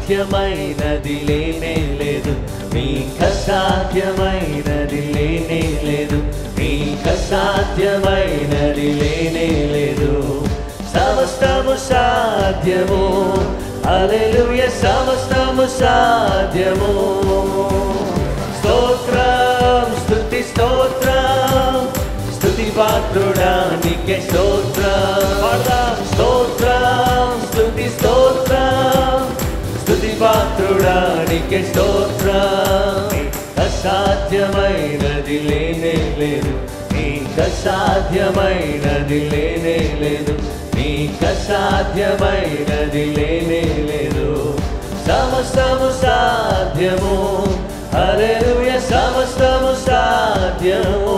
అసాధ్యమైనది లేనే లేదు, నీకు అసాధ్యమైనది లేనే లేదు, నీకు అసాధ్యమైనది లేనే లేదు. సమస్తము సాధ్యము, హల్లెలూయా, సమస్తము సాధ్యము. స్తోత్రం, స్తుతి స్తోత్రం, స్తుతి పాత్రుడా నీకే స్తోత్రం. స్తోత్రం, స్తుతి స్తోత్రం, స్తుతి పాత్రుడా నీకే స్తోత్రం. అసాధ్యమైనది లేనే లేదు, నీకు అసాధ్యమైనది లేనే లేదు, నీకు అసాధ్యమైనది లేనే లేదు. సమస్తము సాధ్యము, హల్లెలూయా, సమస్తము సాధ్యము.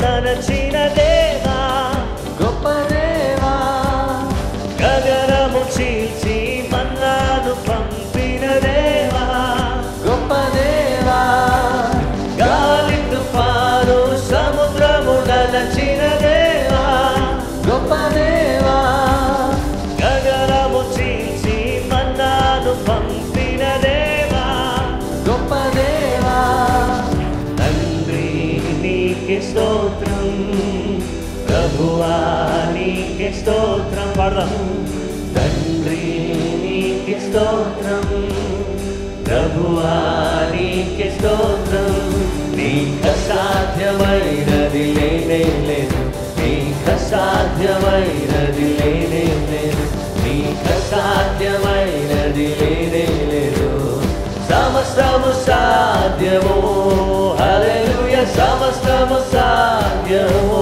నరచిన దేవా, గొప్ప దేవా, గగనము చీల్చి మన్నాను పంపిన దేవా, గొప్ప దేవా. గాలి తుఫాను సముద్రము నరచిన దేవా, గొప్ప దేవా, గగనము చీల్చి మన్నాను పంపిన దేవా, గొప్ప దేవా. నీకే స్తోత్రం ప్రభువా, నీకే స్తోత్రం. పాడదాం. తండ్రి నీకే స్తోత్రం ప్రభువా, నీకే స్తోత్రం. నీకు అసాధ్యమైనది లేనే లేదు, నీకు అసాధ్యమైనది లేనే లేదు, నీకు అసాధ్యమైనది లేనే లేదు. సమస్తము సాధ్యము, హల్లెలూయా, సమస్తము సాధ్యము.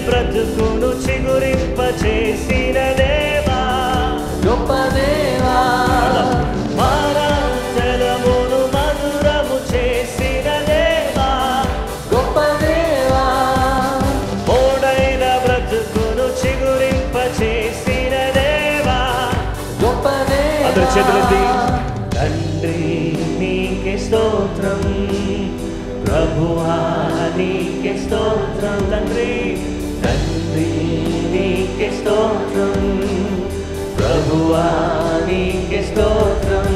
బ్రతుకును చిగురింపచేసిన దేవా, గొప్ప దేవా. మారాచలమును మధురము చేసిన దేవా, గొప్ప దేవా. ఓడైన బ్రతుకును చిగురింపచేసిన దేవా, గొప్ప దేవా. అందరూ చేతులెత్తి. తండ్రి నీకే స్తోత్రం ప్రభువా, నీకే స్తోత్రం. తండ్రి తండ్రి నీకే స్తోత్రం ప్రభువా, నీకే స్తోత్రం.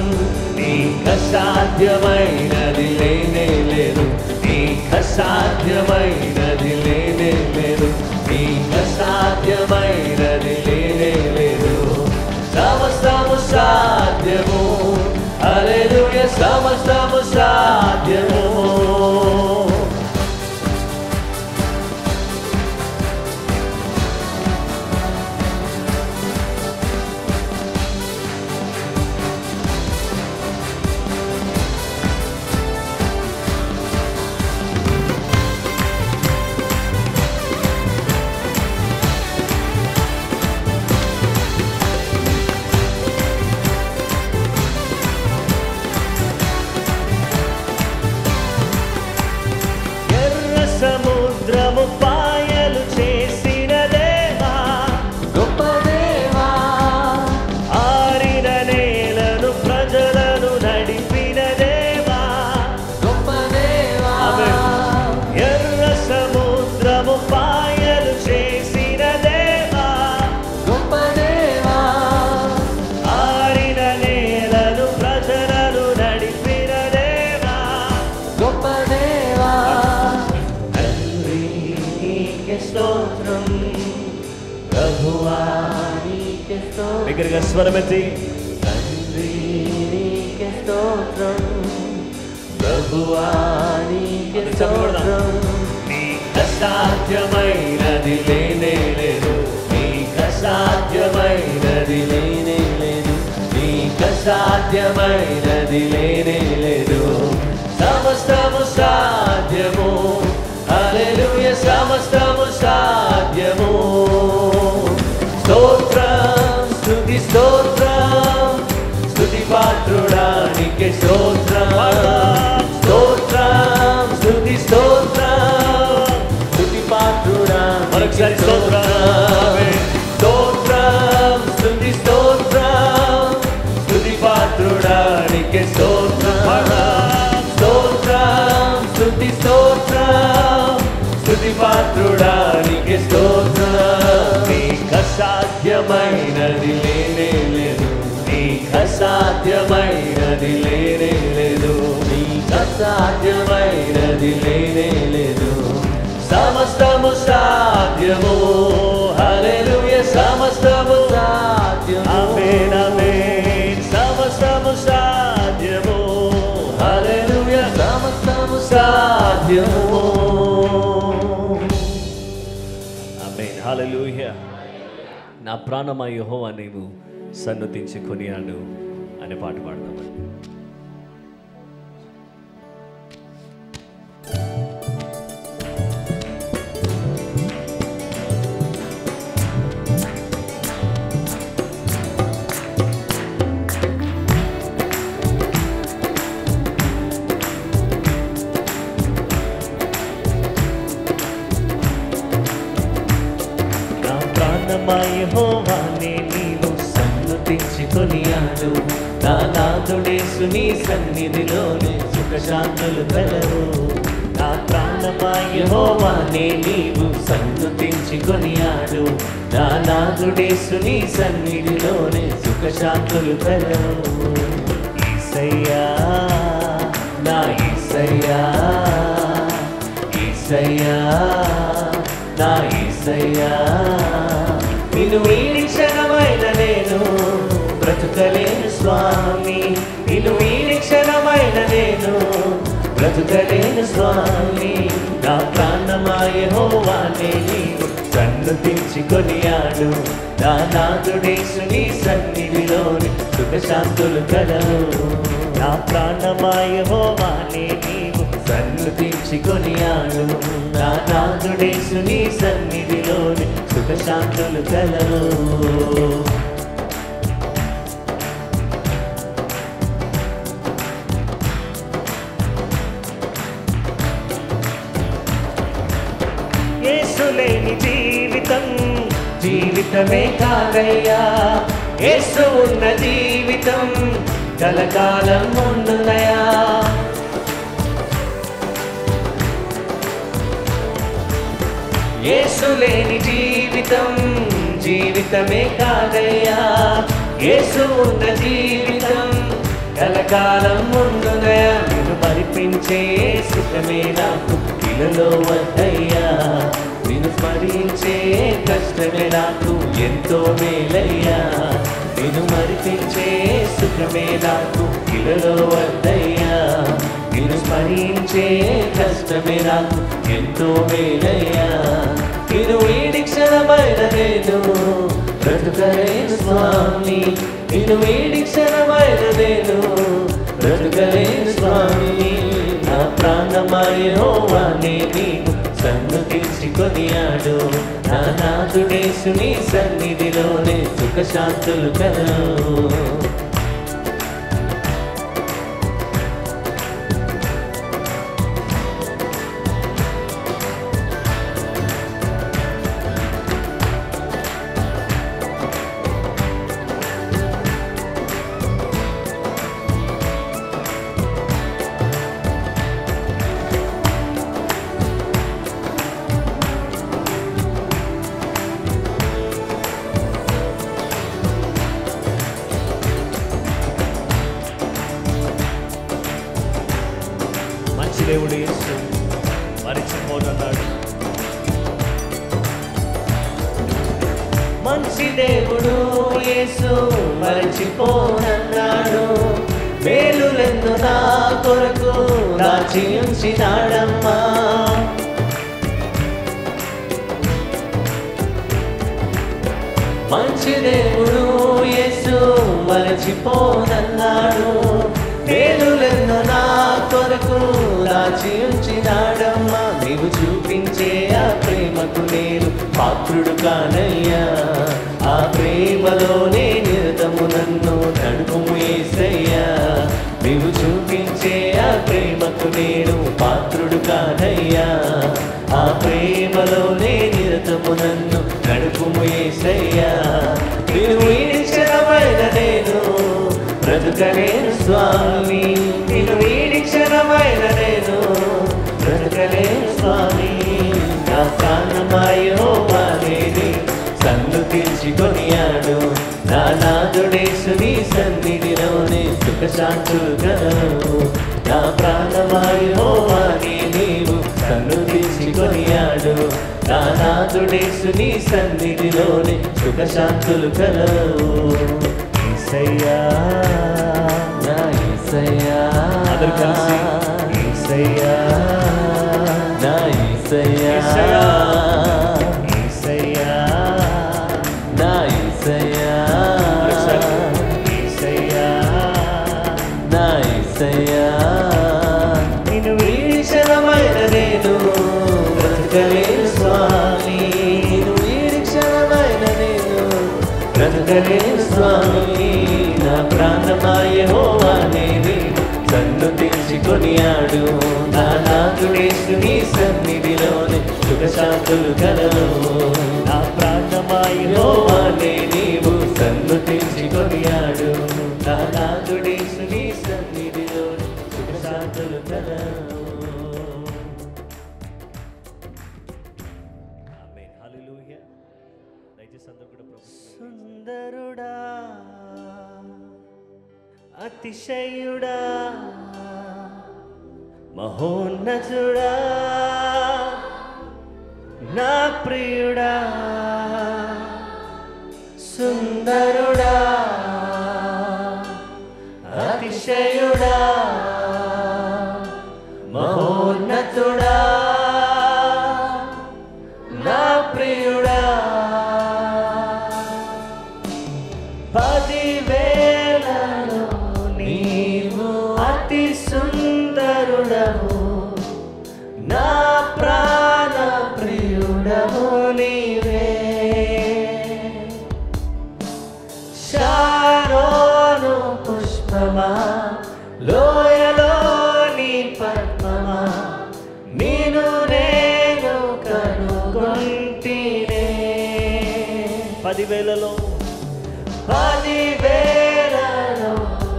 నీకు అసాధ్యమైనది లేనే లేదు, నీకు అసాధ్యమైనది లేనే లేదు, నీకు అసాధ్యమైనది లేనే లేదు. సమస్తము సాధ్యము, హల్లెలూయా, సమస్తము సాధ్యము. స్తోత్రం ప్రభువా నీకే స్తోత్రం. దగ్గరగా స్వరమెత్తి తండ్రి నీకే స్తోత్రం ప్రభువా నీకే స్తోత్రం. నీకు అసాధ్యమైనది లేనే లేదు, నీకు అసాధ్యమైనది లేనే లేదు, నీకు అసాధ్యమైనది లేనే లేదు. సమస్తము సాధ్యము, హల్లెలూయా, సమస్తము సాధ్యము. స్తోత్రం స్తుతి స్తోత్రం, స్తుతి పాత్రుడా నీకే స్తోత్రం. స్తోత్రం స్తుతి స్తోత్రం, స్తుతి పాత్రుడా మరొకసారి స్తోత్రం. స్తోత్రం స్తుతి స్తోత్రం, స్తుతి పాత్రుడా నీకే స్తోత్రం. స్తోత్రం స్తుతి స్తోత్రం, స్తుతి పాత్రుడా నీకే స్తోత్రం. నీకు అసాధ్యమైనది లేనే లేదు, నీకు అసాధ్యమైనది లేనే లేదు, నీకు అసాధ్యమైనది లేనే లేదు. సమస్తము సాధ్యము, హల్లెలూయా, సమస్తము సాధ్యము. ఆమేన్ ఆమేన్. సమస్తము సాధ్యము, హల్లెలూయా, సమస్తము సాధ్యము. ఆమేన్ హల్లెలూయా. నా ప్రాణమా యెహోవా నీవు సన్నుతించి కొనియాడు అనే పాట పాడదామండి. యెహోవానే నీవు సన్నుతించి కొనియాడు, నా నాథుడేసు నీ సన్నిధిలోనే సుఖశాంతులు కలవు. నా ప్రాణమా యెహోవానే నీవు సన్నుతించి కొనియాడు, నా నాథుడేసు నీ సన్నిధిలోనే సుఖశాంతులు కలవు. యేసయ్యా నా యేసయ్యా, యేసయ్యా నా యేసయ్యా, నిన్ను వీడి క్షణమైన నేను బ్రతుకలేను స్వామి, నిన్ను వీడి క్షణమైన నేను బ్రతుకలేను స్వామి. నా ప్రాణమా యెహోవానే నీవు సన్నుతించి కొనియాడు, నా నాథుడేసు నీ సన్నిధిలోని సుఖశాంతులు కలవు. నా ప్రాణమా యెహోవానే నీవు సన్నుతించి కొనియాడు, నా నాథుడేసు నీ సన్నిధిలోని సుఖశాంతులు కలవు. యేసు లేని జీవితం జీవితమే కాదయ్యా, యేసు ఉన్న జీవితం కలకాలం ఉండునయా. యేసు లేని జీవితం జీవితమే కాదయ్యా, యేసు ఉన్న జీవితం కలకాలం ఉండునయా. నిన్ను మరిపించే సుఖమే నాకు ఇలలో వద్దయ్యా, నిన్ను స్మరించే కష్టమే నాకు ఎంతో మేలయ్యా. నిన్ను మరిపించే సుఖమే నాకు ఇలలో వద్దయ్యా, నిన్ను స్మరించే కష్టమే నాకు ఎంతో మేలయ్యా. నిన్ను వీడి క్షణమైన నేను బ్రతుకలేను స్వామి, నిన్ను వీడి క్షణమైన నేను బ్రతుకలేను స్వామి. నా ప్రాణమా యెహోవానే నీవు సన్నుతించి కొనియాడు, నా నాథుడేసు నీ సన్నిధిలోనే సుఖశాంతులు కలవు. దేవుడు యేసు మరచిపోనన్నాడు. మేలులెన్నో నా కొరకు దాచి ఉంచినాడమ్మా. మంచి దేవుడు యేసు మరచిపోనన్నాడు. మేలులెన్నో నా కొరకు దాచి ఉంచినాడమ్మా. నీవు చూపించే ఆ ప్రేమకు నేను పాత్రుడు కానయ్యా. ఆ ప్రేమలోనే నిరతము నన్ను నడుపుము యేసయ్యా. నీవు చూపించే ఆ ప్రేమకు నేను పాత్రుడు కానయ్యా. ఆ ప్రేమలోనే నిరతము నన్ను నడుపుము యేసయ్యా. నీవు ఈ క్షణమైన నేను బ్రతుకలేను స్వామి. నేను ఈ క్షణమైన నేను బ్రతుకలేను స్వామి. నా ప్రాణమాయోవానే సన్ను తీర్చుకొనియాడు. నా నాదుడేసు నీ సన్నిధిలోనే సుఖశాంతులు గలవు. నా ప్రాణమాయోవానే నీవు సన్ను తీర్చుకొనియాడు. నా నాదుడేసు నీ సన్నిధిలోనే సుఖశాంతులు కలవు. యేసయ్యా నా యేసయ్యా, అందరూ కలిసి యేసయ్యా నా యేసయ్యా, యేసయ్యా నా యేసయ్యా, యేసయ్యా నా యేసయ్యా. నిన్ను వీక్షణమైన నేను బ్రతకలేను స్వామి. నిన్ను వీక్షణమైన నేను బ్రతకలేను స్వామి. నా ప్రాణమాయోవానే సన్ను తీర్చుకొనియాడు. నా నాదుడేసు నీ సన్నిధిలోనే సుఖశాంతులు కలవు. నా ప్రాణమాయోవానే నీవు సన్ను తీర్చుకొనియాడు. నా నాదుడేసు నీ సన్నిధిలోనే సుఖశాంతులు కలవు. ఆమేన్, హల్లెలూయా. దయచేసి అందరూ కూడా సుందరుడా, అతిశయుడా, మహోన్నతుడా, నా ప్రియుడా, సుందరుడా, అతిశయుడా, మహోన్నతుడా, నా ప్రియుడా. 10,000లో నీవు అతి సుందరుడవు. నా ప్రాణ ప్రియుడవు నీవే. శారోను పుష్పమా, లోయలోని పద్మమా, నిన్ను నేను కనుగొంటినే. 10,000లో 10,000లో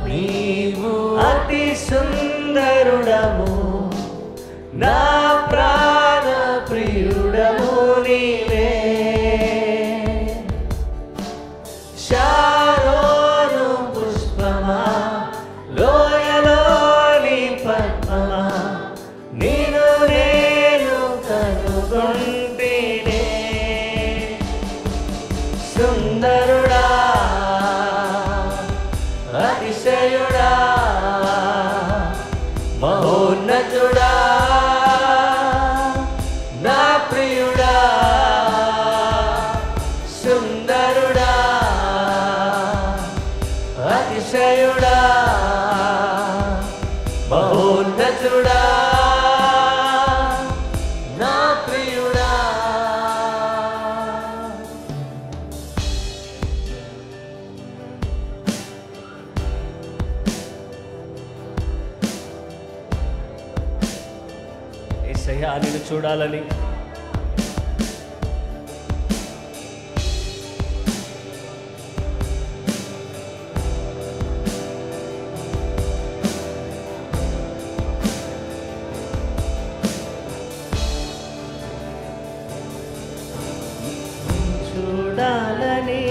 నీవు అతి సుందరుడవు. నా ప్రాణ ప్రియుడవు నీవే. శారోను పుష్పమా, లోయలోని పద్మమా, నిన్ను నేను కనుగొంటినే. సుందరుడా, అతిశయుడా, మహోన్నతుడా, నా ప్రియుడా. సుందరుడా, అతిశయుడా, మహోన్నతుడా, నా ప్రియుడా. యేసయ్యా నిన్ను చూడాలని, చూడాలని,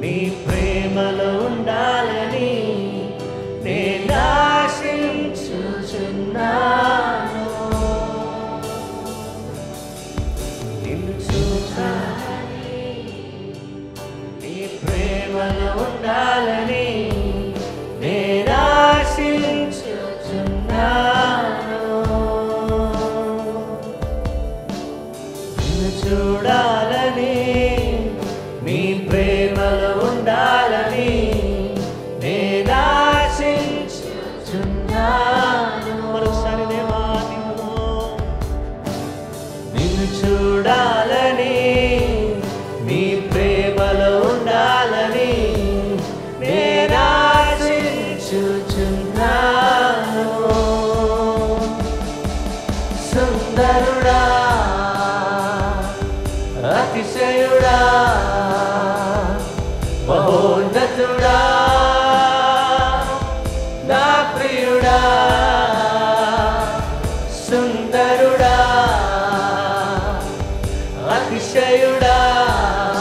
నీ ప్రేమలో ఉండాలని నేను ఆశించుచున్నాను. సుందరుడా అతిశయుడా మహోన్నతుడా నా ప్రియుడా సుందరుడా అతిశయుడా.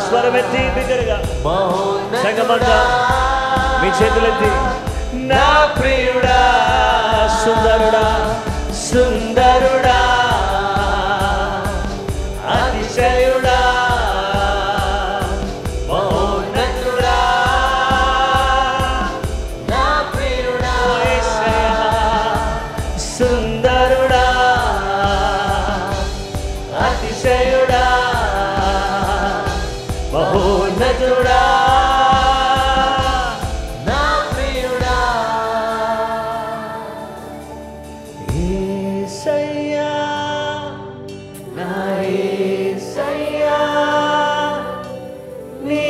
స్వరమెత్తి బిగ్గరగా సంగమంగా మీ చేతులెత్తి నా ప్రియుడా సుందరుడా సుందరుడా అతిశయుడా మహోన్నతుడా నా ప్రియుడా సుందరుడా అతిశయుడా మహోన్నతుడా నా ప్రియుడా. యేసయ్యా నా యేసయ్యా నీ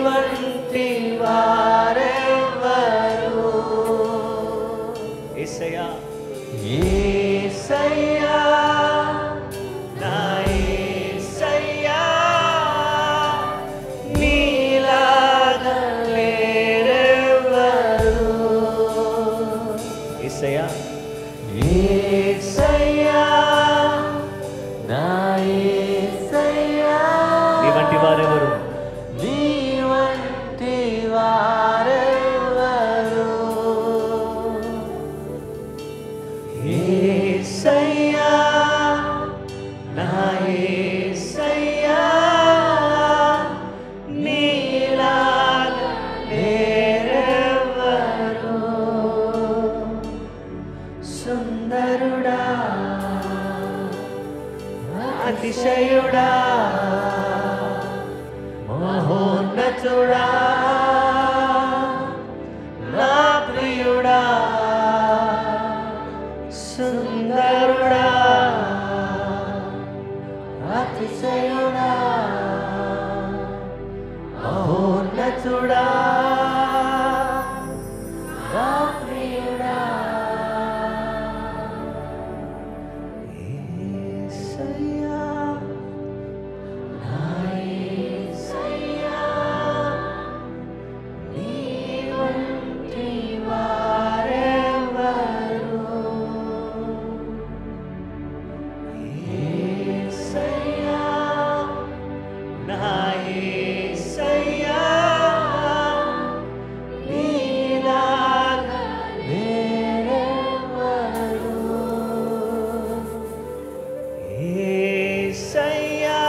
వంటి వారెవరు. యేసయ్యా యేసయ్యా నా యేసయ్యా నీలాగా లేరెవరు. యేసయ్యా యేసయ్యా నా యేసయ్యా నీ వంటి వారెవరు. నీ వంటి వారెవరు. యేసయ్యా నా యేసయ్యా నీలాగా లేరెవరు. సుందరుడా అతిశయుడా మహోన్నతుడా నా ప్రియుడా సుందరుడా అతిశయుడా మహోన్నతుడా నా ప్రియుడా. యేసయ్యా నా యేసయ్యా నీ వంటి వారెవరు. యేసయ్యా నా యేసయ్యా నీలాగా లేరెవరు. యేసయ్యా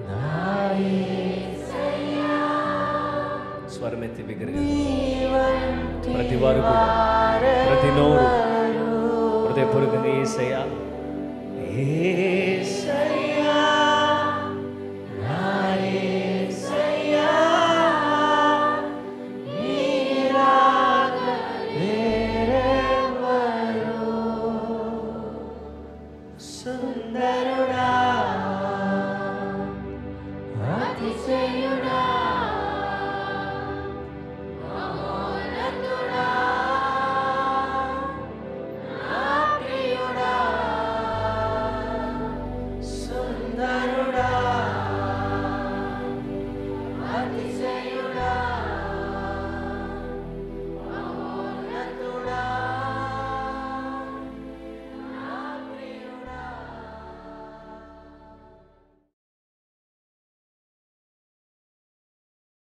నా యేసయ్యా స్వరమెత్తి బిగ్గరగా ప్రతి వారు కూడా ప్రతి నోరు హృదయపూర్వకంగా యేసయ్యా యేసయ్యా నా యేసయ్యా నీలాగా లేరెవరు. సుందరుడా అతిశయుడా మహోన్నతుడా నా ప్రియుడా సుందరుడా అతిశయుడా మహోన్నతుడా నా ప్రియుడా.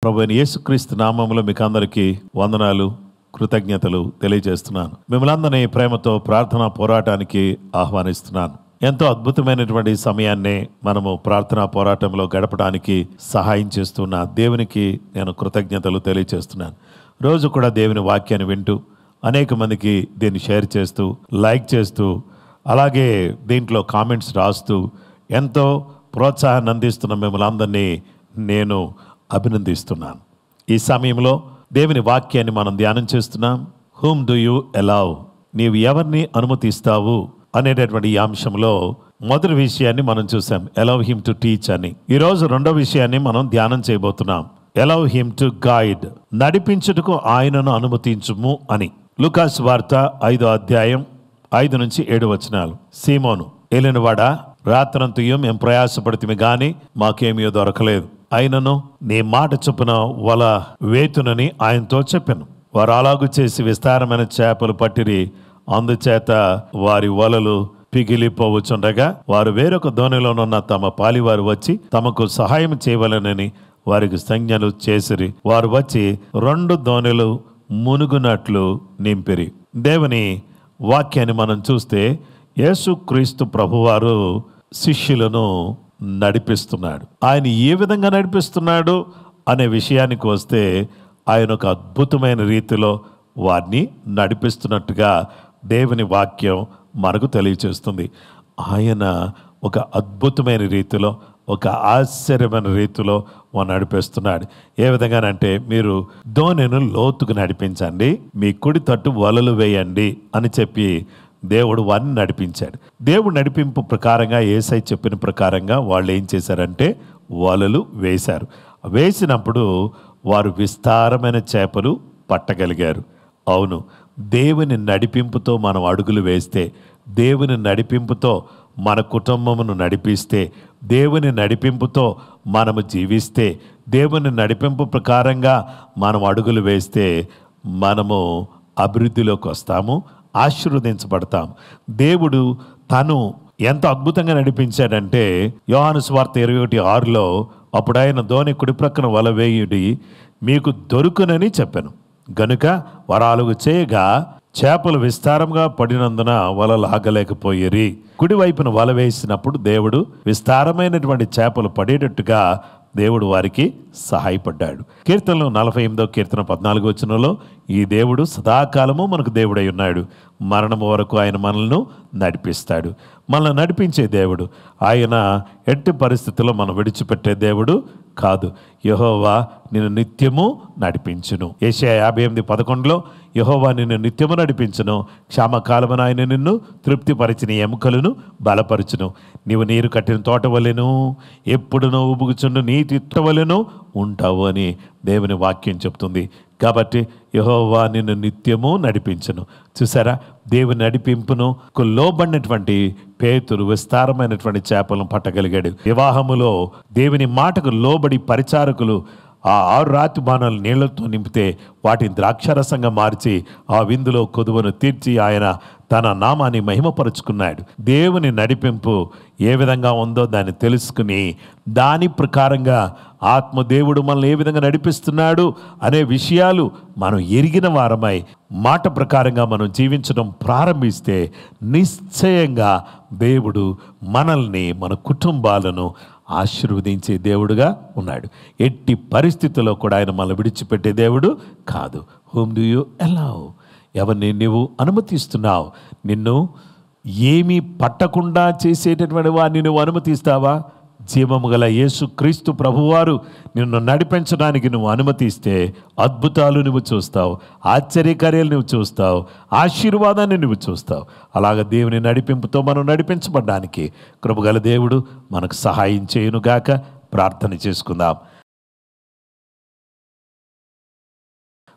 ప్రభువైన యేసుక్రీస్తు నామములో మీకు అందరికీ వందనాలు కృతజ్ఞతలు తెలియజేస్తున్నాను. మిమ్మల్ని అందరినీ ప్రేమతో ప్రార్థనా పోరాటానికి ఆహ్వానిస్తున్నాను. ఎంతో అద్భుతమైనటువంటి సమయాన్ని మనము ప్రార్థనా పోరాటంలో గడపడానికి సహాయం చేస్తున్న దేవునికి నేను కృతజ్ఞతలు తెలియజేస్తున్నాను. రోజు కూడా దేవుని వాక్యాన్ని వింటూ అనేక మందికి దీన్ని షేర్ చేస్తూ లైక్ చేస్తూ అలాగే దీంట్లో కామెంట్స్ రాస్తూ ఎంతో ప్రోత్సాహాన్ని అందిస్తున్న మిమ్మల్ని అందరినీ నేను అభినందిస్తున్నాను. ఈ సమయంలో దేవుని వాక్యాన్ని మనం ధ్యానం చేస్తున్నాం. హూమ్ డు యూ అలౌ, నీవు ఎవరిని అనుమతిస్తావు అనేటటువంటి ఈ అంశంలో మొదటి విషయాన్ని మనం చూసాం, అలౌ హిమ్ టు టీచ్ అని. ఈరోజు రెండో విషయాన్ని మనం ధ్యానం చేయబోతున్నాం, అలౌ హిమ్ టు గైడ్, నడిపించుటకు ఆయనను అనుమతించుము అని. లూకా సువార్త 5వ అధ్యాయం 5-7 సీమోను, ఏలినవాడా, రాత్రంతయు మేము ప్రయాసపడితే గాని మాకేమీ దొరకలేదు. అయినను నీ మాట చొప్పున వల వేతునని ఆయనతో చెప్పాను. వారు అలాగు చేసి విస్తారమైన చేపలు పట్టిరి. అందుచేత వారి వలలు పిగిలిపోవచ్చుండగా వారు వేరొక దోణిలోనున్న తమ పాలివారు వచ్చి తమకు సహాయం చేయవలనని వారికి సంజ్ఞలు చేసిరి. వారు వచ్చి 2 దోణిలు మునుగునట్లు నింపిరి. దేవుని వాక్యాన్ని మనం చూస్తే యేసుక్రీస్తు ప్రభువారు శిష్యులను నడిపిస్తున్నాడు. ఆయన ఏ విధంగా నడిపిస్తున్నాడు అనే విషయానికి వస్తే ఆయన ఒక అద్భుతమైన రీతిలో వారిని నడిపిస్తున్నట్టుగా దేవుని వాక్యం మనకు తెలియచేస్తుంది. ఆయన ఒక అద్భుతమైన రీతిలో, ఒక ఆశ్చర్యమైన రీతిలో నడిపిస్తున్నాడు. ఏ విధంగానంటే, మీరు దోణిను లోతుకు నడిపించండి, మీ కుడి తట్టు వలలు వేయండి అని చెప్పి దేవుడు వారిని నడిపించాడు. దేవుడు నడిపింపు ప్రకారంగా, యేసయ్య చెప్పిన ప్రకారంగా వాళ్ళు ఏం చేశారంటే వలలు వేశారు. వేసినప్పుడు వారు విస్తారమైన చేపలు పట్టగలిగారు. అవును, దేవుని నడిపింపుతో మనం అడుగులు వేస్తే, దేవుని నడిపింపుతో మన కుటుంబమును నడిపిస్తే, దేవుని నడిపింపుతో మనము జీవిస్తే, దేవుని నడిపింపు ప్రకారంగా మనం అడుగులు వేస్తే మనము అభివృద్ధిలోకి వస్తాము, ఆశీర్వదించబడతాం. దేవుడు తను ఎంత అద్భుతంగా నడిపించాడంటే, యోహాను సువార్త 21:6 అప్పుడు ఆయన దోణి కుడి ప్రక్కన వల వేయుడి, మీకు దొరుకునని చెప్పాను. గనుక వరాలుగు చేయగా చేపలు విస్తారంగా పడినందున వల లాగలేకపోయిరి. కుడివైపున వల వేసినప్పుడు దేవుడు విస్తారమైనటువంటి చేపలు పడేటట్టుగా దేవుడు వారికి సహాయపడ్డాడు. కీర్తనలో 48:14 ఈ దేవుడు సదాకాలము మనకు దేవుడై ఉన్నాడు, మరణము వరకు ఆయన మనల్ని నడిపిస్తాడు. మనల్ని నడిపించే దేవుడు. ఆయన ఎట్టి పరిస్థితుల్లో మనం విడిచిపెట్టే దేవుడు కాదు. యెహోవా నిన్ను నిత్యము నడిపించును. యెషయా 58:11 యెహోవా నిన్ను నిత్యము నడిపించును, క్షామకాలమున ఆయన నిన్ను తృప్తిపరిచిన ఎముకలను బలపరచును. నీవు నీరు కట్టిన తోట వలెను, ఎప్పుడునూ ఉబుకుచుండు నీటి వలెను ఉంటావు అని దేవుని వాక్యం చెప్తుంది. కాబట్టి యెహోవా నిన్ను నిత్యము నడిపించును. చూసారా, దేవుని నడిపింపును లోబడినటువంటి పేతురు విస్తారమైనటువంటి చేపలను పట్టగలిగాడు. వివాహములో దేవుని మాటకు లోబడి పరిచారకులు ఆ 6 రాతి బాణాలు నీళ్లతో నింపితే వాటిని ద్రాక్షరసంగా మార్చి ఆ విందులో కొదువను తీర్చి ఆయన తన నామాన్ని మహిమపరుచుకున్నాడు. దేవుని నడిపింపు ఏ విధంగా ఉందో దాన్ని తెలుసుకుని దాని ప్రకారంగా ఆత్మదేవుడు మనల్ని ఏ విధంగా నడిపిస్తున్నాడు అనే విషయాలు మనం ఎరిగిన వారమై మాట ప్రకారంగా మనం జీవించడం ప్రారంభిస్తే నిశ్చయంగా దేవుడు మనల్ని, మన కుటుంబాలను ఆశీర్వదించే దేవుడుగా ఉన్నాడు. ఎట్టి పరిస్థితుల్లో కూడా ఆయన మనల్ని విడిచిపెట్టే దేవుడు కాదు. Whom do you allow? ఎవరిని నీవు అనుమతిస్తున్నావు? నిన్ను ఏమీ పట్టకుండా చేసేటటువంటి వారిని నువ్వు అనుమతిస్తావా? జీవము గల యేసుక్రీస్తు ప్రభువారు నిన్ను నడిపించడానికి నువ్వు అనుమతిస్తే అద్భుతాలు నువ్వు చూస్తావు, ఆశ్చర్యకార్యాలు నువ్వు చూస్తావు, ఆశీర్వాదాన్ని నువ్వు చూస్తావు. అలాగ దేవుని నడిపింపుతో మనం నడిపించబడడానికి కృపగల దేవుడు మనకు సహాయం చేయునుగాక. ప్రార్థన చేసుకుందాం.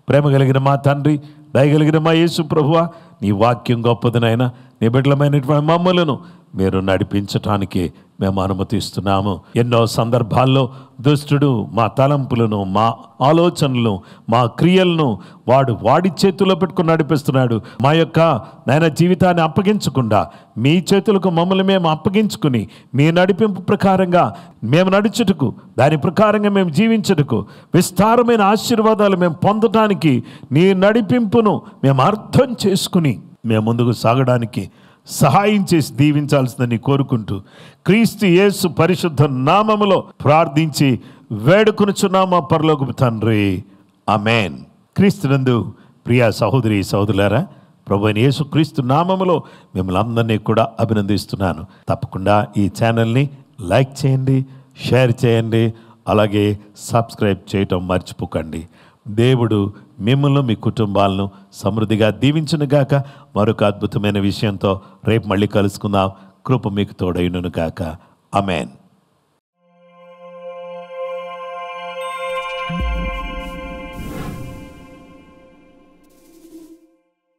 ప్రేమ కలిగిన మా తండ్రి, దయగలిగిన మా యేసు ప్రభువా, నీ వాక్యం గొప్పదినైనా నీ బిడ్డలమైనటువంటి మమ్మలను మీరు నడిపించటానికి మేము అనుమతిస్తున్నాము. ఎన్నో సందర్భాల్లో దుష్టుడు మా తలంపులను, మా ఆలోచనలను, మా క్రియలను వాడి చేతుల్లో పెట్టుకుని నడిపిస్తున్నాడు. మా యొక్క నాయన జీవితాన్ని అప్పగించకుండా మీ చేతులకు మమ్మల్ని మేము అప్పగించుకుని మీ నడిపింపు ప్రకారంగా మేము నడుచుటకు, దాని ప్రకారంగా మేము జీవించుటకు, విస్తారమైన ఆశీర్వాదాలు మేము పొందటానికి నీ నడిపింపును మేము అర్థం చేసుకుని మేము ముందుకు సాగడానికి సహాయం చేసి దీవించాల్సిందని కోరుకుంటూ క్రీస్తు యేసు పరిశుద్ధ నామములో ప్రార్థించి వేడుకొనుచున్నాము పరలోకపు తండ్రి, ఆమేన్. క్రీస్తునందు ప్రియ సహోదరి సహోదరులారా, ప్రభువైన యేసు క్రీస్తు నామములో మిమ్మల్ని అందరినీ కూడా అభినందిస్తున్నాను. తప్పకుండా ఈ ఛానల్ని లైక్ చేయండి, షేర్ చేయండి, అలాగే సబ్స్క్రైబ్ చేయటం మర్చిపోకండి. దేవుడు మిమ్మల్ని, మీ కుటుంబాలను సమృద్ధిగా దీవించునుగాక. మరొక అద్భుతమైన విషయంతో రేపు మళ్ళీ కలుసుకుందాం. కృప మీకు తోడైనను గాక. ఆమేన్.